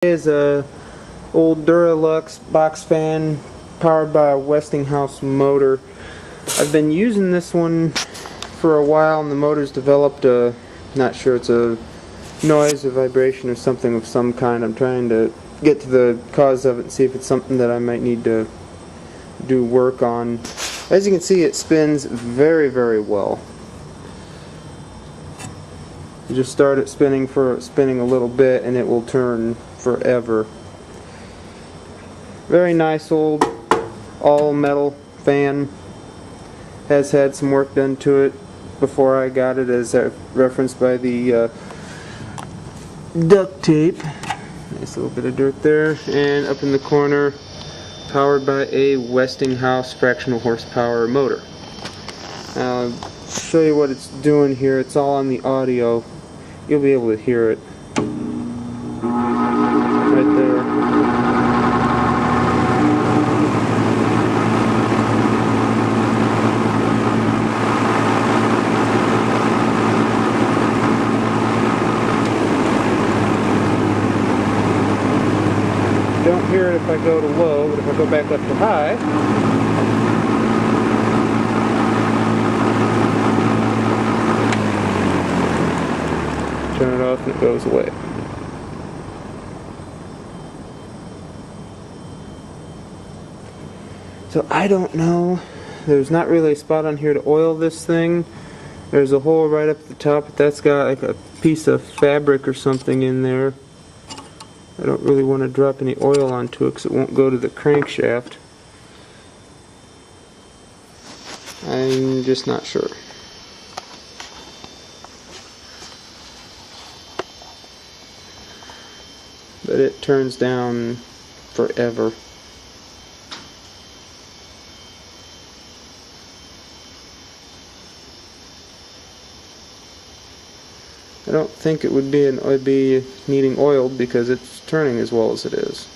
Is a old Duralux box fan powered by a Westinghouse motor. I've been using this one for a while and the motor's developed a, not sure, it's a noise or vibration or something of some kind. I'm trying to get to the cause of it and see if it's something that I might need to do work on. As you can see, it spins very, very well. You just start it spinning a little bit and it will turn forever. Very nice old all metal fan. Has had some work done to it before I got it, as referenced by the duct tape. Nice little bit of dirt there. And up in the corner, powered by a Westinghouse fractional horsepower motor. I'll show you what it's doing here. It's all on the audio. You'll be able to hear it right there. Don't hear it if I go to low, but if I go back up to high, turn it off and it goes away. So I don't know. There's not really a spot on here to oil this thing. There's a hole right up at the top, but that's got like a piece of fabric or something in there. I don't really want to drop any oil onto it because it won't go to the crankshaft. I'm just not sure. But it turns down forever. I don't think it would be needing oiled because it's turning as well as it is.